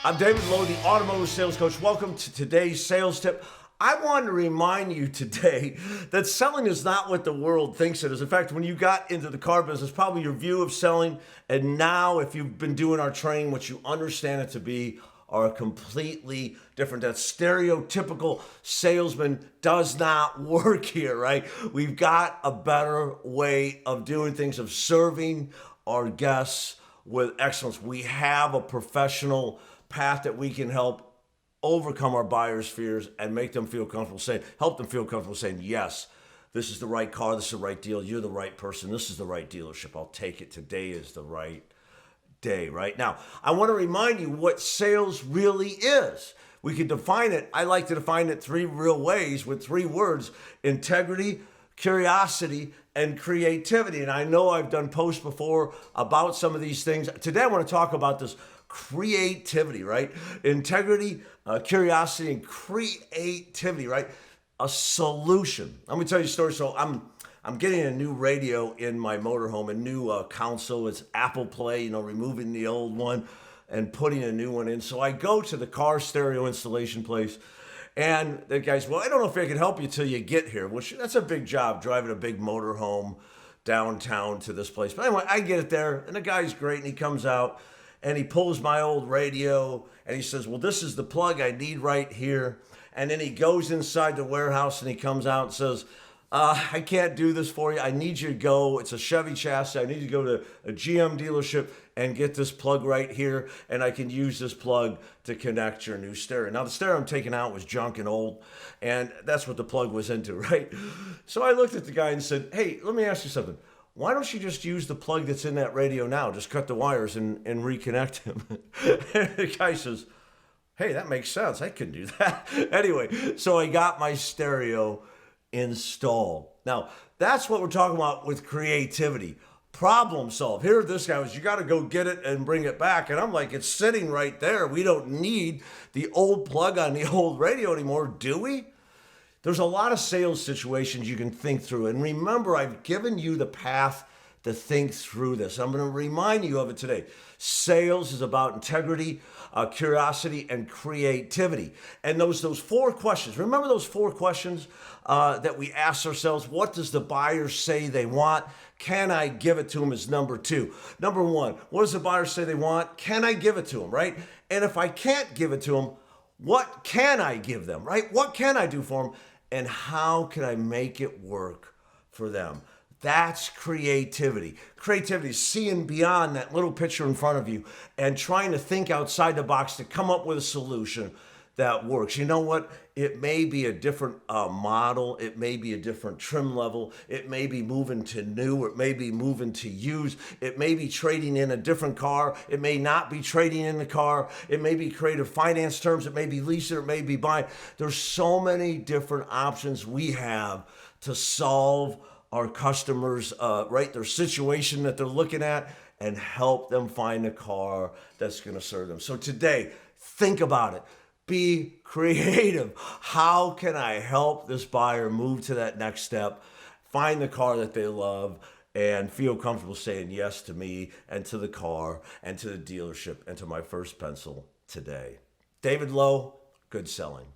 I'm David Lowe, the automotive sales coach. Welcome to today's sales tip. I want to remind you today that selling is not what the world thinks it is. In fact, when you got into the car business, probably your view of selling, and now if you've been doing our training, what you understand it to be are completely different. That stereotypical salesman does not work here, right? We've got a better way of doing things, of serving our guests with excellence. We have a professional path that we can help overcome our buyers' fears and make them feel comfortable saying, help them feel comfortable saying, yes, this is the right car, this is the right deal, you're the right person, this is the right dealership, I'll take it, today is the right day, right? Now, I want to remind you what sales really is. We can define it, I like to define it three real ways with three words: integrity, curiosity, and creativity. And I know I've done posts before about some of these things. Today I want to talk about this creativity, right? Integrity, curiosity, and creativity, right? A solution. Let me tell you a story. So I'm getting a new radio in my motorhome, a new console. It's Apple Play, removing the old one and putting a new one in. So I go to the car stereo installation place, and the guy's, well, I don't know if I can help you till you get here, which that's a big job, driving a big motorhome downtown to this place. But anyway, I get it there, and the guy's great, and he comes out, and he pulls my old radio, and he says, well, this is the plug I need right here. And then he goes inside the warehouse, and he comes out and says, I can't do this for you. I need you to go. It's a Chevy chassis. I need you to go to a GM dealership and get this plug right here, and I can use this plug to connect your new stereo. Now, the stereo I'm taking out was junk and old, and that's what the plug was into, right? So I looked at the guy and said, hey, let me ask you something. Why don't you just use the plug that's in that radio now? Just cut the wires and reconnect him. And the guy says, hey, that makes sense. I could do that. Anyway, so I got my stereo installed. Now, that's what we're talking about with creativity. Problem solve. Here, this guy was, you got to go get it and bring it back. And I'm like, it's sitting right there. We don't need the old plug on the old radio anymore, do we? There's a lot of sales situations you can think through. And remember, I've given you the path to think through this. I'm going to remind you of it today. Sales is about integrity, curiosity, and creativity. And those four questions. Remember those four questions that we ask ourselves? What does the buyer say they want? Can I give it to them is number two. Number one, what does the buyer say they want? Can I give it to them, right? And if I can't give it to them, what can I give them, right? What can I do for them? And how can I make it work for them? That's creativity. Creativity is seeing beyond that little picture in front of you and trying to think outside the box to come up with a solution that works. You know what? It may be a different model. It may be a different trim level. It may be moving to new. It may be moving to used. It may be trading in a different car. It may not be trading in the car. It may be creative finance terms. It may be leasing. It may be buying. There's so many different options we have to solve our customers, right, their situation that they're looking at, and help them find a car that's going to serve them. So today, think about it. Be creative. How can I help this buyer move to that next step, find the car that they love, and feel comfortable saying yes to me and to the car and to the dealership and to my first pencil today? David Lowe, good selling.